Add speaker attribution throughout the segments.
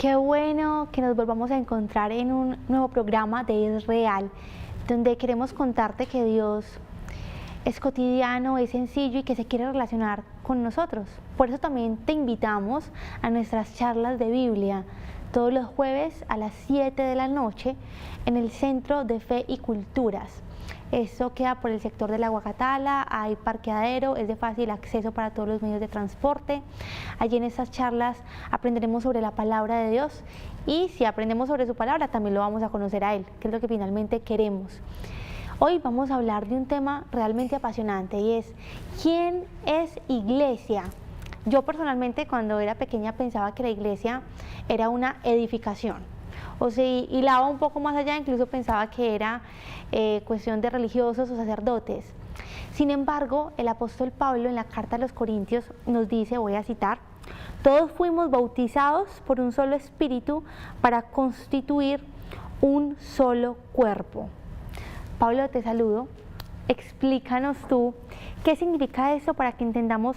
Speaker 1: Qué bueno que nos volvamos a encontrar en un nuevo programa de Es Real, donde queremos contarte que Dios es cotidiano, es sencillo y que se quiere relacionar con nosotros. Por eso también te invitamos a nuestras charlas de Biblia todos los jueves a las 7 de la noche en el Centro de Fe y Culturas. Esto queda por el sector de la Guacatala, hay parqueadero, es de fácil acceso para todos los medios de transporte. Allí en estas charlas aprenderemos sobre la palabra de Dios y si aprendemos sobre su palabra también lo vamos a conocer a Él, que es lo que finalmente queremos. Hoy vamos a hablar de un tema realmente apasionante y es ¿quién es iglesia? Yo personalmente cuando era pequeña pensaba que la iglesia era una edificación. O sea, hilaba un poco más allá, incluso pensaba que era cuestión de religiosos o sacerdotes. Sin embargo, el apóstol Pablo en la carta a los Corintios nos dice, voy a citar, todos fuimos bautizados por un solo espíritu para constituir un solo cuerpo. Pablo, te saludo. Explícanos tú qué significa esto para que entendamos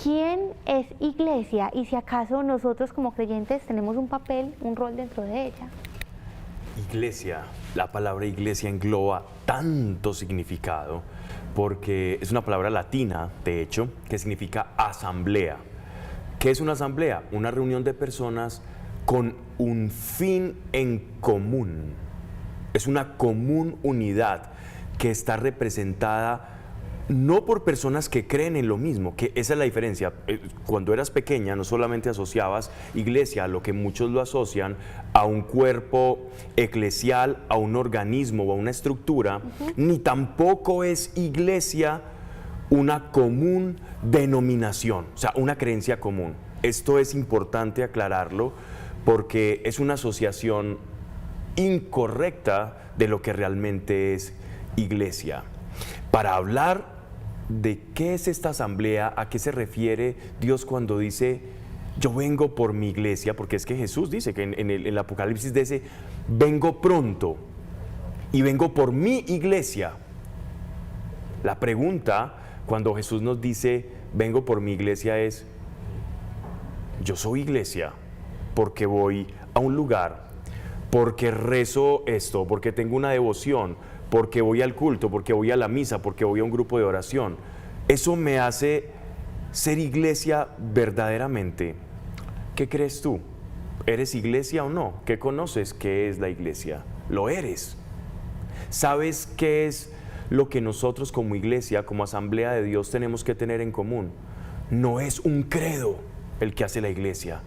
Speaker 1: quién es iglesia y si acaso nosotros como creyentes tenemos un papel, un rol dentro de ella.
Speaker 2: Iglesia, la palabra iglesia engloba tanto significado porque es una palabra latina, de hecho, que significa asamblea. ¿Qué es una asamblea? Una reunión de personas con un fin en común. Es una común unidad que está representada no por personas que creen en lo mismo, que esa es la diferencia. Cuando eras pequeña no solamente asociabas iglesia a lo que muchos lo asocian, a un cuerpo eclesial, a un organismo o a una estructura, ni tampoco es iglesia una común denominación, o sea, una creencia común. Esto es importante aclararlo porque es una asociación incorrecta de lo que realmente es iglesia. Para hablar de qué es esta asamblea, a qué se refiere Dios cuando dice yo vengo por mi iglesia, porque es que Jesús dice que en el Apocalipsis dice vengo pronto y vengo por mi iglesia. La pregunta cuando Jesús nos dice vengo por mi iglesia es yo soy iglesia porque voy a un lugar, porque rezo esto, porque tengo una devoción, porque voy al culto, porque voy a la misa, porque voy a un grupo de oración. ¿Eso me hace ser iglesia verdaderamente? ¿Qué crees tú? ¿Eres iglesia o no? ¿Qué conoces qué es la iglesia? ¿Lo eres? ¿Sabes qué es lo que nosotros como iglesia, como asamblea de Dios tenemos que tener en común? No es un credo el que hace la iglesia.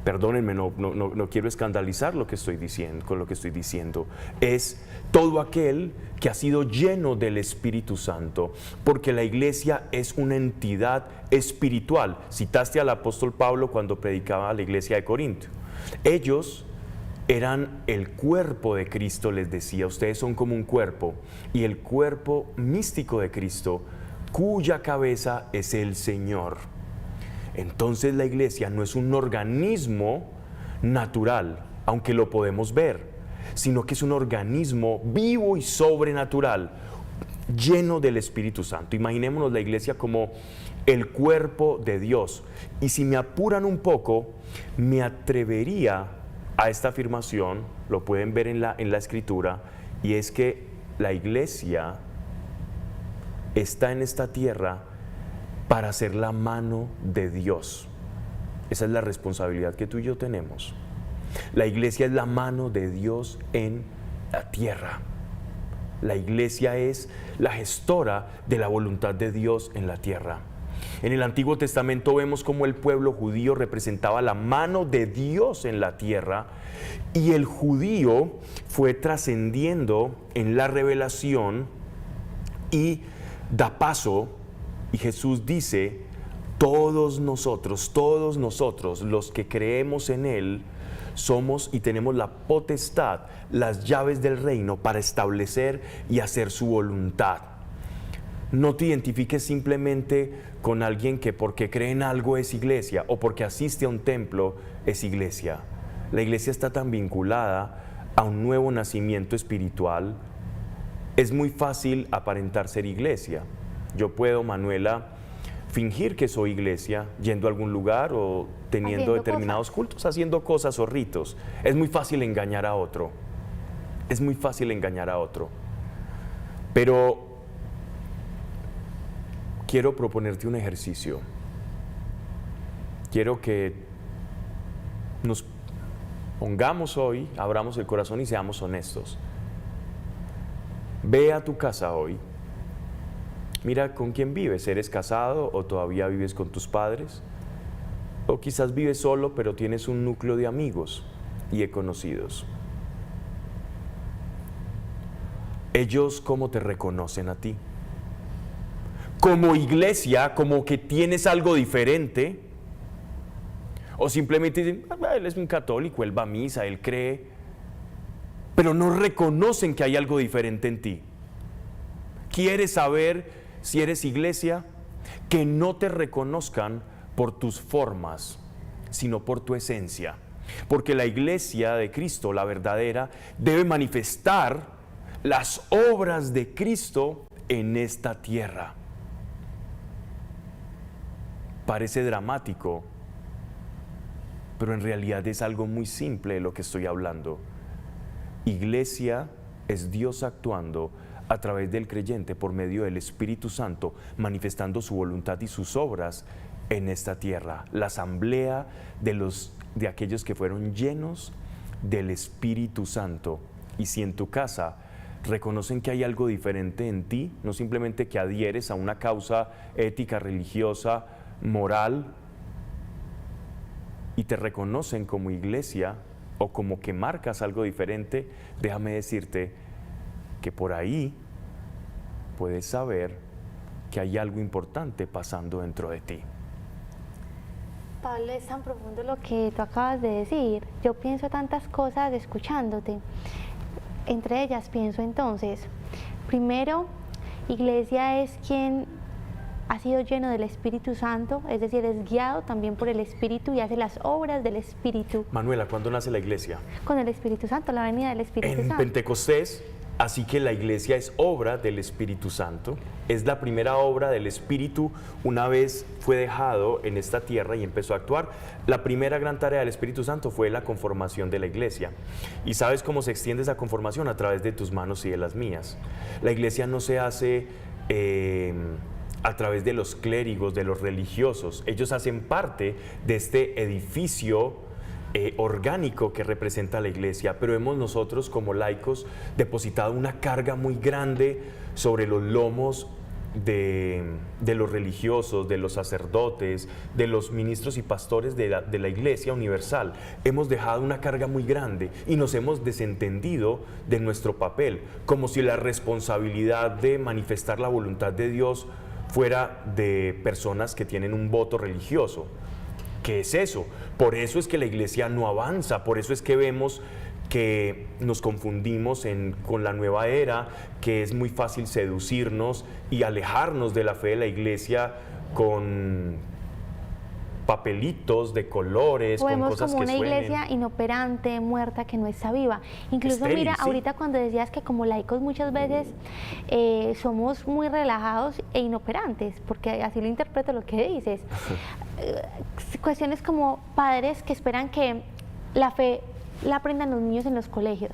Speaker 2: Perdónenme, no quiero escandalizar lo que estoy diciendo, con lo que estoy diciendo. Es todo aquel que ha sido lleno del Espíritu Santo, porque la iglesia es una entidad espiritual. Citaste al apóstol Pablo cuando predicaba a la iglesia de Corinto. Ellos eran el cuerpo de Cristo, les decía, ustedes son como un cuerpo, y el cuerpo místico de Cristo, cuya cabeza es el Señor. Entonces la iglesia no es un organismo natural, aunque lo podemos ver, sino que es un organismo vivo y sobrenatural, lleno del Espíritu Santo. Imaginémonos la iglesia como el cuerpo de Dios. Y si me apuran un poco, me atrevería a esta afirmación, lo pueden ver en la Escritura, y es que la iglesia está en esta tierra para ser la mano de Dios. Esa es la responsabilidad que tú y yo tenemos. La iglesia es la mano de Dios en la tierra. La iglesia es la gestora de la voluntad de Dios en la tierra. En el Antiguo Testamento vemos cómo el pueblo judío representaba la mano de Dios en la tierra y el judío fue trascendiendo en la revelación y da paso. Y Jesús dice, todos nosotros los que creemos en Él, somos y tenemos la potestad, las llaves del reino para establecer y hacer su voluntad. No te identifiques simplemente con alguien que porque cree en algo es iglesia o porque asiste a un templo es iglesia. La iglesia está tan vinculada a un nuevo nacimiento espiritual. Es muy fácil aparentar ser iglesia. Yo puedo, Manuela, fingir que soy iglesia, yendo a algún lugar o teniendo
Speaker 1: Haciendo
Speaker 2: determinados cultos, haciendo cosas o ritos. Es muy fácil engañar a otro. Es muy fácil engañar a otro. Pero quiero proponerte un ejercicio. Quiero que nos pongamos hoy, abramos el corazón y seamos honestos. Ve a tu casa hoy. Mira con quién vives. ¿Eres casado o todavía vives con tus padres? O quizás vives solo, pero tienes un núcleo de amigos y de conocidos. Ellos, ¿cómo te reconocen a ti? Como iglesia, como que tienes algo diferente. O simplemente dicen, él es un católico, él va a misa, él cree. Pero no reconocen que hay algo diferente en ti. ¿Quieres saber si eres iglesia? Que no te reconozcan por tus formas, sino por tu esencia. Porque la iglesia de Cristo, la verdadera, debe manifestar las obras de Cristo en esta tierra. Parece dramático, pero en realidad es algo muy simple de lo que estoy hablando. Iglesia es Dios actuando a través del creyente por medio del Espíritu Santo, manifestando su voluntad y sus obras en esta tierra. La asamblea de aquellos que fueron llenos del Espíritu Santo. Y si en tu casa reconocen que hay algo diferente en ti, no simplemente que adhieres a una causa ética, religiosa, moral, y te reconocen como iglesia o como que marcas algo diferente, déjame decirte que por ahí puedes saber que hay algo importante pasando dentro de ti.
Speaker 1: Pablo, es tan profundo lo que tú acabas de decir. Yo pienso tantas cosas escuchándote. Entre ellas pienso entonces, primero, iglesia es quien ha sido lleno del Espíritu Santo, es decir, es guiado también por el Espíritu y hace las obras del Espíritu.
Speaker 2: Manuela, ¿cuándo nace la iglesia?
Speaker 1: Con el Espíritu Santo, la venida del Espíritu
Speaker 2: En
Speaker 1: Santo.
Speaker 2: Pentecostés, así que la iglesia es obra del Espíritu Santo, es la primera obra del Espíritu una vez fue dejado en esta tierra y empezó a actuar. La primera gran tarea del Espíritu Santo fue la conformación de la iglesia. ¿Y sabes cómo se extiende esa conformación? A través de tus manos y de las mías. La iglesia no se hace a través de los clérigos, de los religiosos. Ellos hacen parte de este edificio orgánico que representa la iglesia, pero hemos nosotros como laicos depositado una carga muy grande sobre los lomos de los religiosos, de los sacerdotes, de los ministros y pastores de la iglesia universal. Hemos dejado una carga muy grande y nos hemos desentendido de nuestro papel, como si la responsabilidad de manifestar la voluntad de Dios fuera de personas que tienen un voto religioso. ¿Qué es eso? Por eso es que la iglesia no avanza, por eso es que vemos que nos confundimos con la nueva era, que es muy fácil seducirnos y alejarnos de la fe de la iglesia con papelitos de colores,
Speaker 1: O
Speaker 2: con
Speaker 1: vemos
Speaker 2: cosas
Speaker 1: como
Speaker 2: que
Speaker 1: una
Speaker 2: suenen.
Speaker 1: iglesia inoperante, muerta, que no está viva. Incluso
Speaker 2: Estéril,
Speaker 1: mira,
Speaker 2: sí.
Speaker 1: ahorita cuando decías que como laicos muchas veces somos muy relajados e inoperantes, porque así lo interpreto lo que dices. Cuestiones como padres que esperan que la fe la aprendan los niños en los colegios.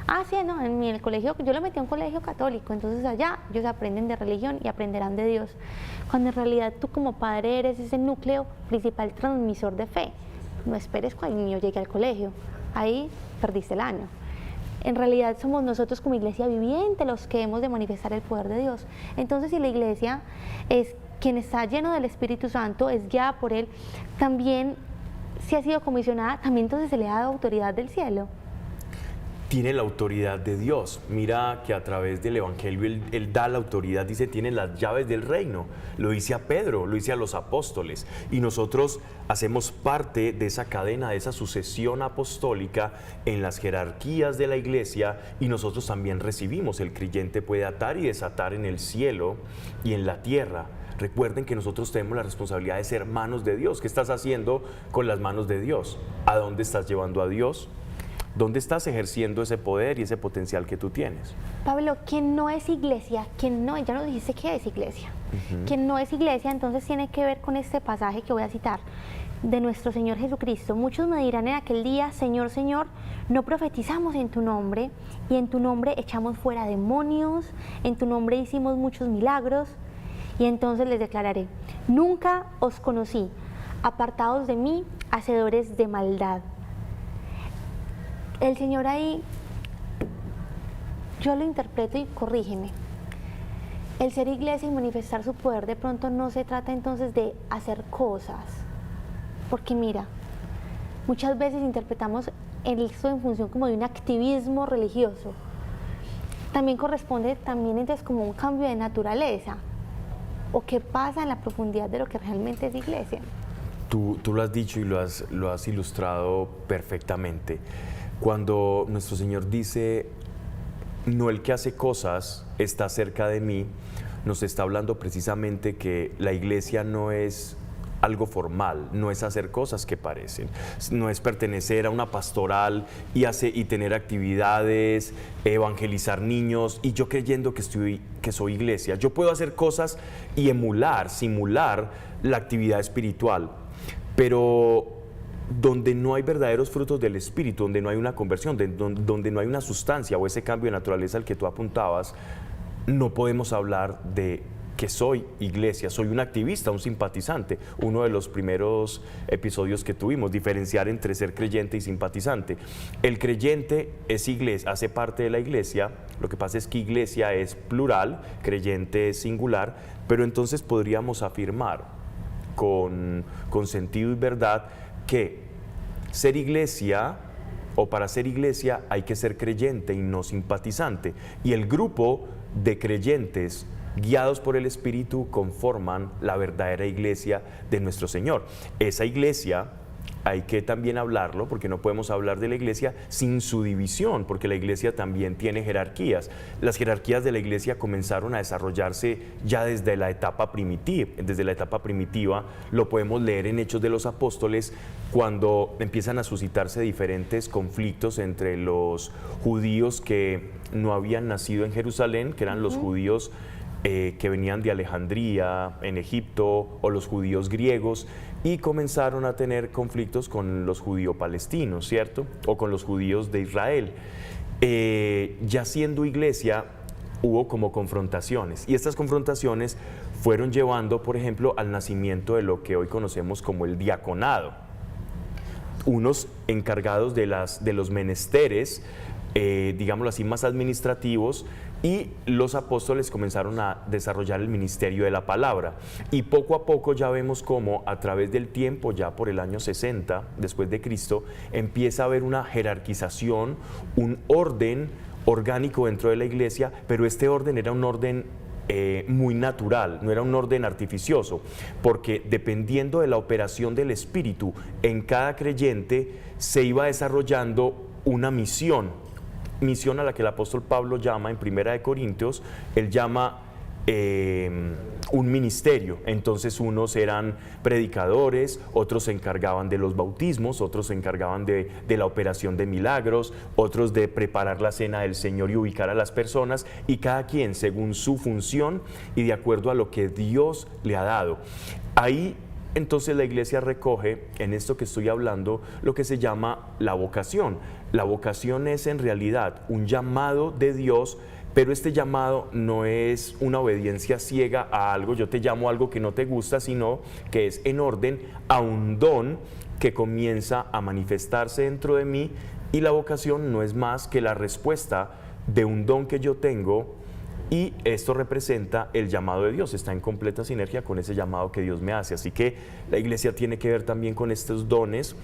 Speaker 1: Ah, sí, no, en el colegio, yo lo metí a un colegio católico, entonces allá ellos aprenden de religión y aprenderán de Dios. Cuando en realidad tú como padre eres ese núcleo principal transmisor de fe. No esperes cuando el niño llegue al colegio, ahí perdiste el año. En realidad somos nosotros como iglesia viviente los que hemos de manifestar el poder de Dios. Entonces, si la iglesia es quien está lleno del Espíritu Santo, es guiada por Él, también si ha sido comisionada, también entonces se le ha dado autoridad del cielo.
Speaker 2: Tiene la autoridad de Dios. Mira que a través del Evangelio él da la autoridad, dice, tiene las llaves del reino. Lo dice a Pedro, lo dice a los apóstoles. Y nosotros hacemos parte de esa cadena, de esa sucesión apostólica en las jerarquías de la iglesia, y nosotros también recibimos. El creyente puede atar y desatar en el cielo y en la tierra. Recuerden que nosotros tenemos la responsabilidad de ser manos de Dios. ¿Qué estás haciendo con las manos de Dios? ¿A dónde estás llevando a Dios? ¿Dónde estás ejerciendo ese poder y ese potencial que tú tienes?
Speaker 1: Pablo, quien no es iglesia, quien no, ya nos dijiste qué es iglesia. Quien no es iglesia, entonces tiene que ver con este pasaje que voy a citar de nuestro Señor Jesucristo. Muchos me dirán en aquel día, Señor, Señor, no profetizamos en tu nombre, y en tu nombre echamos fuera demonios, en tu nombre hicimos muchos milagros, y entonces les declararé, nunca os conocí, apartados de mí, hacedores de maldad. El Señor ahí, yo lo interpreto y corrígeme. El ser iglesia y manifestar su poder de pronto no se trata entonces de hacer cosas, porque mira, muchas veces interpretamos esto en función como de un activismo religioso. También corresponde entonces como un cambio de naturaleza, o qué pasa en la profundidad de lo que realmente es iglesia.
Speaker 2: Tú lo has dicho y lo has ilustrado perfectamente. Cuando nuestro Señor dice, no el que hace cosas está cerca de mí, nos está hablando precisamente que la iglesia no es algo formal, no es hacer cosas que parecen, no es pertenecer a una pastoral y tener actividades, evangelizar niños y yo creyendo que soy iglesia. Yo puedo hacer cosas y simular la actividad espiritual, pero donde no hay verdaderos frutos del Espíritu, donde no hay una conversión, donde no hay una sustancia o ese cambio de naturaleza al que tú apuntabas, no podemos hablar de que soy iglesia, soy un activista, un simpatizante. Uno de los primeros episodios que tuvimos, diferenciar entre ser creyente y simpatizante. El creyente es iglesia, hace parte de la iglesia, lo que pasa es que iglesia es plural, creyente es singular, pero entonces podríamos afirmar con sentido y verdad que ser iglesia, o para ser iglesia hay que ser creyente y no simpatizante. Y el grupo de creyentes guiados por el Espíritu conforman la verdadera iglesia de nuestro Señor. Esa iglesia hay que también hablarlo, porque no podemos hablar de la iglesia sin su división, porque la iglesia también tiene jerarquías. Las jerarquías de la iglesia comenzaron a desarrollarse ya desde la etapa primitiva. Desde la etapa primitiva lo podemos leer en Hechos de los Apóstoles, cuando empiezan a suscitarse diferentes conflictos entre los judíos que no habían nacido en Jerusalén, que eran los judíos que venían de Alejandría, en Egipto, o los judíos griegos, y comenzaron a tener conflictos con los judíos palestinos, ¿cierto? O con los judíos de Israel. Ya siendo iglesia, hubo como confrontaciones, y estas confrontaciones fueron llevando, por ejemplo, al nacimiento de lo que hoy conocemos como el diaconado. Unos encargados de los menesteres, digámoslo así, más administrativos, y los apóstoles comenzaron a desarrollar el ministerio de la palabra. Y poco a poco ya vemos cómo a través del tiempo, ya por el año 60 después de Cristo, empieza a haber una jerarquización, un orden orgánico dentro de la iglesia, pero este orden era un orden muy natural, no era un orden artificioso, porque dependiendo de la operación del Espíritu en cada creyente se iba desarrollando una misión a la que el apóstol Pablo llama en Primera de Corintios, él llama un ministerio. Entonces unos eran predicadores, otros se encargaban de los bautismos, otros se encargaban de la operación de milagros, otros de preparar la cena del Señor y ubicar a las personas, y cada quien según su función y de acuerdo a lo que Dios le ha dado. Ahí entonces la iglesia recoge, en esto que estoy hablando, lo que se llama la vocación. La vocación es en realidad un llamado de Dios, pero este llamado no es una obediencia ciega a algo, yo te llamo a algo que no te gusta, sino que es en orden a un don que comienza a manifestarse dentro de mí, y la vocación no es más que la respuesta de un don que yo tengo, y esto representa el llamado de Dios, está en completa sinergia con ese llamado que Dios me hace. Así que la iglesia tiene que ver también con estos dones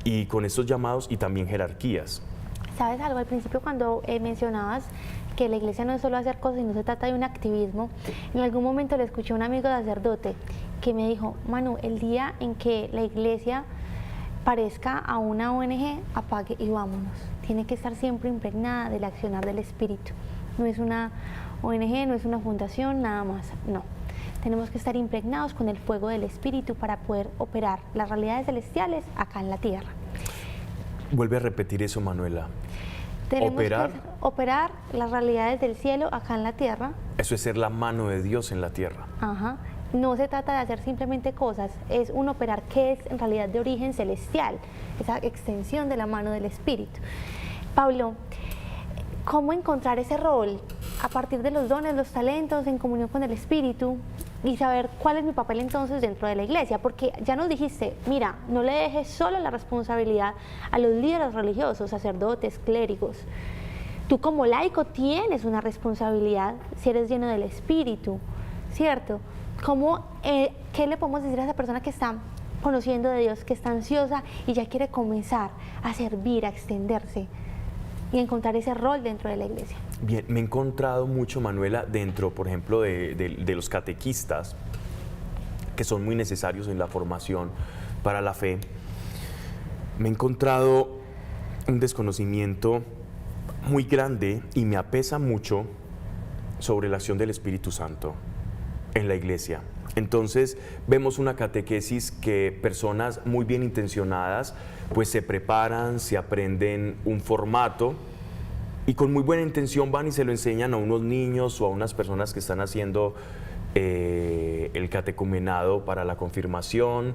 Speaker 2: y con estos llamados y también jerarquías.
Speaker 1: ¿Sabes algo? Al principio cuando mencionabas que la iglesia no es solo hacer cosas y no se trata de un activismo, en algún momento le escuché a un amigo sacerdote que me dijo, Manu, el día en que la iglesia parezca a una ONG, apague y vámonos. Tiene que estar siempre impregnada del accionar del Espíritu. No es una ONG, no es una fundación, nada más, no. Tenemos que estar impregnados con el fuego del Espíritu para poder operar las realidades celestiales acá en la tierra.
Speaker 2: Vuelve a repetir eso, Manuela.
Speaker 1: Tenemos
Speaker 2: Operar.
Speaker 1: que operar las realidades del cielo acá en la tierra.
Speaker 2: Eso es ser la mano de Dios en la tierra.
Speaker 1: Ajá. No se trata de hacer simplemente cosas, es un operar que es en realidad de origen celestial, esa extensión de la mano del Espíritu. Pablo, ¿cómo encontrar ese rol a partir de los dones, los talentos, en comunión con el Espíritu y saber cuál es mi papel entonces dentro de la iglesia? Porque ya nos dijiste, mira, no le dejes solo la responsabilidad a los líderes religiosos, sacerdotes, clérigos. Tú como laico tienes una responsabilidad si eres lleno del Espíritu, ¿cierto? ¿Qué le podemos decir a esa persona que está conociendo de Dios, que está ansiosa y ya quiere comenzar a servir, a extenderse y encontrar ese rol dentro de la iglesia?
Speaker 2: Bien, me he encontrado mucho, Manuela, dentro, por ejemplo, de los catequistas, que son muy necesarios en la formación para la fe. Me he encontrado un desconocimiento muy grande y me apesa mucho sobre la acción del Espíritu Santo en la iglesia. Entonces vemos una catequesis que personas muy bien intencionadas pues se preparan, se aprenden un formato y con muy buena intención van y se lo enseñan a unos niños o a unas personas que están haciendo el catecumenado para la confirmación,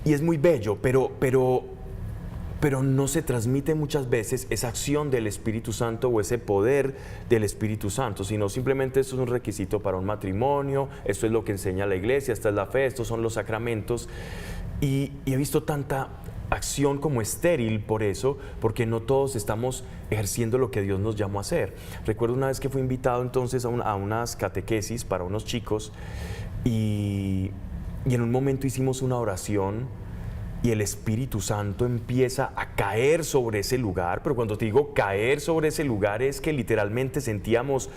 Speaker 2: y es muy bello, pero no se transmite muchas veces esa acción del Espíritu Santo o ese poder del Espíritu Santo, sino simplemente esto es un requisito para un matrimonio, esto es lo que enseña la iglesia, esta es la fe, estos son los sacramentos, y he visto tanta acción como estéril por eso, porque no todos estamos ejerciendo lo que Dios nos llamó a hacer. Recuerdo una vez que fui invitado entonces a unas catequesis para unos chicos y en un momento hicimos una oración y el Espíritu Santo empieza a caer sobre ese lugar, pero cuando te digo caer sobre ese lugar es que literalmente sentíamos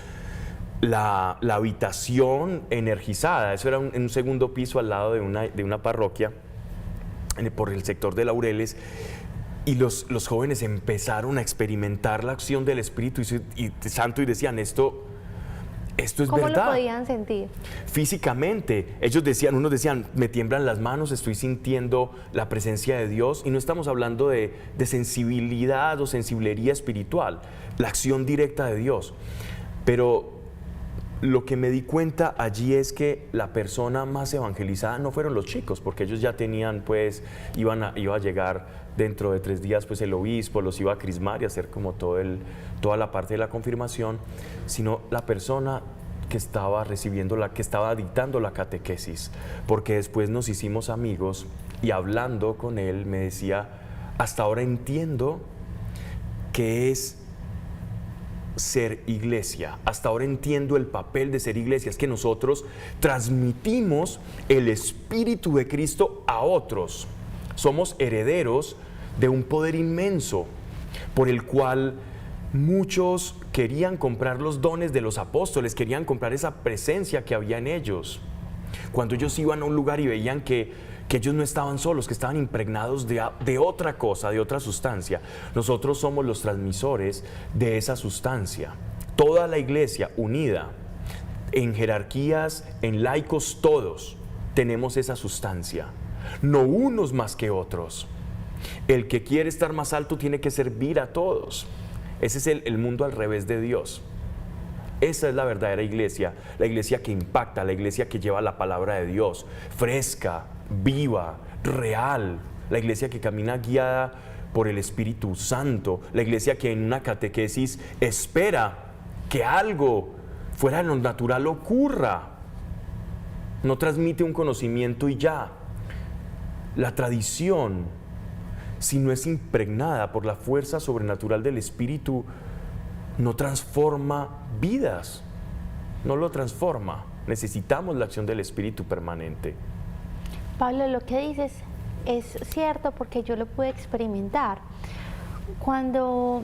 Speaker 2: la habitación energizada. Eso era en un segundo piso al lado de una parroquia, por el sector de Laureles, y los jóvenes empezaron a experimentar la acción del Espíritu Santo y decían, esto es verdad.
Speaker 1: ¿Cómo lo podían sentir?
Speaker 2: Físicamente, unos decían, me tiemblan las manos, estoy sintiendo la presencia de Dios, y no estamos hablando de sensibilidad o sensiblería espiritual, la acción directa de Dios. Pero lo que me di cuenta allí es que la persona más evangelizada no fueron los chicos, porque ellos ya tenían, pues, iba a llegar dentro de 3 días, pues el obispo los iba a crismar y hacer como toda la parte de la confirmación, sino la persona que estaba que estaba dictando la catequesis, porque después nos hicimos amigos y hablando con él me decía, hasta ahora entiendo qué es ser iglesia, hasta ahora entiendo el papel de ser iglesia, es que nosotros transmitimos el Espíritu de Cristo a otros, somos herederos de un poder inmenso por el cual muchos querían comprar los dones de los apóstoles, querían comprar esa presencia que había en ellos. Cuando ellos iban a un lugar y veían que ellos no estaban solos, que estaban impregnados de otra cosa, de otra sustancia. Nosotros somos los transmisores de esa sustancia. Toda la iglesia unida, en jerarquías, en laicos todos, tenemos esa sustancia. No unos más que otros. El que quiere estar más alto tiene que servir a todos. Ese es el mundo al revés de Dios. Esa es la verdadera iglesia, la iglesia que impacta, la iglesia que lleva la palabra de Dios, fresca, viva, real, la iglesia que camina guiada por el Espíritu Santo, la iglesia que en una catequesis espera que algo fuera de lo natural ocurra, no transmite un conocimiento y ya. La tradición, si no es impregnada por la fuerza sobrenatural del Espíritu, no transforma vidas, no lo transforma. Necesitamos la acción del Espíritu permanente.
Speaker 1: Pablo, lo que dices es cierto porque yo lo pude experimentar. Cuando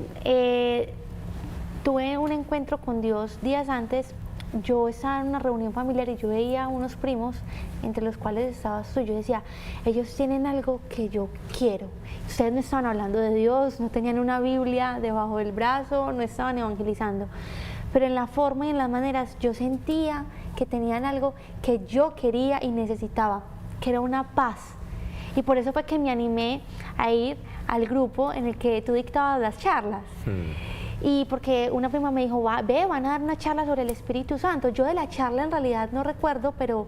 Speaker 1: tuve un encuentro con Dios días antes, yo estaba en una reunión familiar y yo veía a unos primos, entre los cuales estabas tú. Yo decía, ellos tienen algo que yo quiero. Ustedes no estaban hablando de Dios, no tenían una Biblia debajo del brazo, no estaban evangelizando. Pero en la forma y en las maneras yo sentía que tenían algo que yo quería y necesitaba, que era una paz. Y por eso fue que me animé a ir al grupo en el que tú dictabas las charlas. Y porque una prima me dijo, van a dar una charla sobre el Espíritu Santo. Yo de la charla en realidad no recuerdo, pero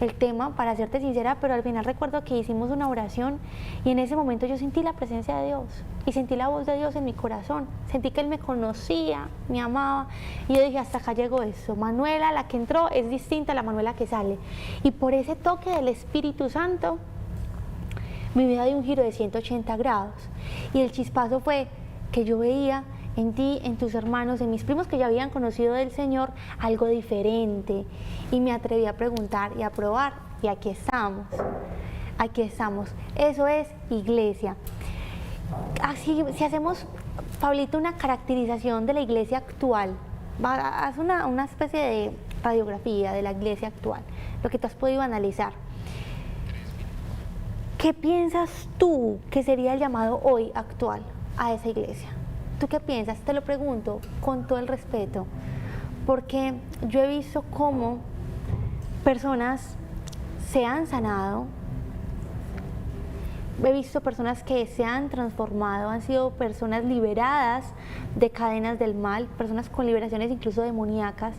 Speaker 1: el tema, para serte sincera, pero al final recuerdo que hicimos una oración y en ese momento yo sentí la presencia de Dios y sentí la voz de Dios en mi corazón. Sentí que Él me conocía, me amaba y yo dije, hasta acá llegó eso. Manuela, la que entró, es distinta a la Manuela que sale. Y por ese toque del Espíritu Santo, mi vida dio un giro de 180 grados. Y el chispazo fue que yo veía en ti, en tus hermanos, en mis primos que ya habían conocido del Señor, algo diferente. Y me atreví a preguntar y a probar, y aquí estamos. Aquí estamos. Eso es iglesia. Así, si hacemos, Pablito, una caracterización de la iglesia actual, haz una especie de radiografía de la iglesia actual, lo que tú has podido analizar. ¿Qué piensas tú que sería el llamado hoy actual a esa iglesia? ¿Tú qué piensas? Te lo pregunto con todo el respeto, porque yo he visto cómo personas se han sanado, he visto personas que se han transformado, han sido personas liberadas de cadenas del mal, personas con liberaciones incluso demoníacas,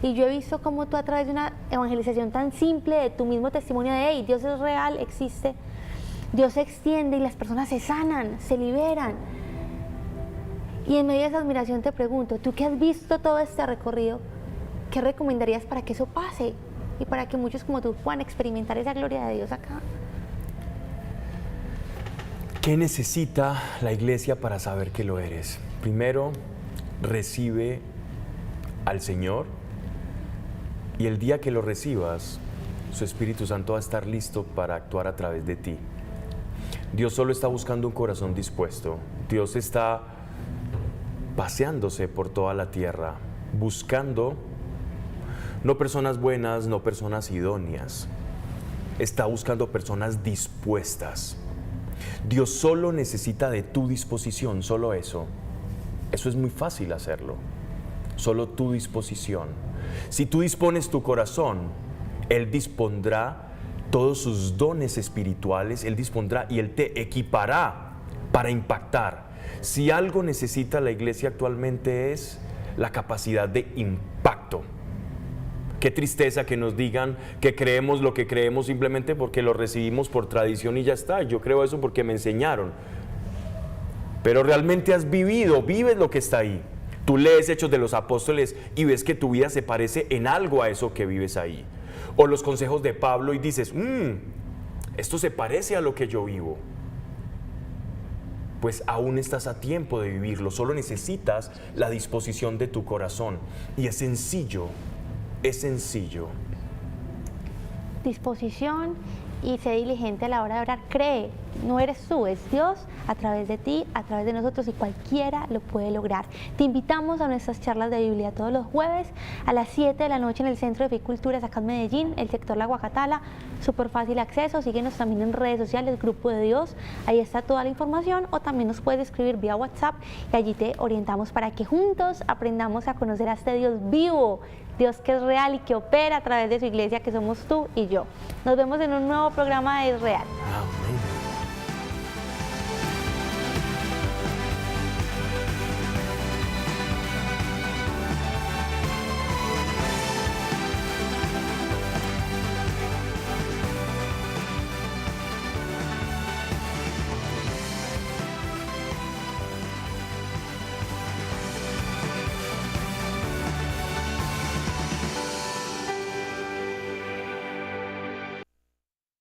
Speaker 1: y yo he visto cómo tú a través de una evangelización tan simple, de tu mismo testimonio de, hey, Dios es real, existe, Dios se extiende y las personas se sanan, se liberan. Y en medio de esa admiración te pregunto, tú que has visto todo este recorrido, ¿qué recomendarías para que eso pase? Y para que muchos como tú puedan experimentar esa gloria de Dios acá.
Speaker 2: ¿Qué necesita la iglesia para saber que lo eres? Primero, recibe al Señor y el día que lo recibas, su Espíritu Santo va a estar listo para actuar a través de ti. Dios solo está buscando un corazón dispuesto. Dios está paseándose por toda la tierra, buscando no personas buenas, no personas idóneas. Está buscando personas dispuestas. Dios solo necesita de tu disposición, solo eso. Eso es muy fácil hacerlo. Solo tu disposición. Si tú dispones tu corazón, Él dispondrá todos sus dones espirituales, Él dispondrá y Él te equipará para impactar. Si algo necesita la iglesia actualmente es la capacidad de impacto. Qué tristeza que nos digan que creemos lo que creemos simplemente porque lo recibimos por tradición y ya está. Yo creo eso porque me enseñaron. Pero realmente vives lo que está ahí. Tú lees Hechos de los Apóstoles y ves que tu vida se parece en algo a eso que vives ahí. O los consejos de Pablo y dices, esto se parece a lo que yo vivo. Pues aún estás a tiempo de vivirlo, solo necesitas la disposición de tu corazón. Y es sencillo, es sencillo.
Speaker 1: Disposición y sé diligente a la hora de orar. Cree, no eres tú, es Dios a través de ti, a través de nosotros y cualquiera lo puede lograr. Te invitamos a nuestras charlas de Biblia todos los jueves a las 7 de la noche en el Centro de Fe y Culturas acá en Medellín, el sector La Guacatala, súper fácil acceso. Síguenos también en redes sociales, Grupo de Dios, ahí está toda la información, o también nos puedes escribir vía WhatsApp y allí te orientamos para que juntos aprendamos a conocer a este Dios vivo, Dios que es real y que opera a través de su iglesia, que somos tú y yo. Nos vemos en un nuevo programa de Israel.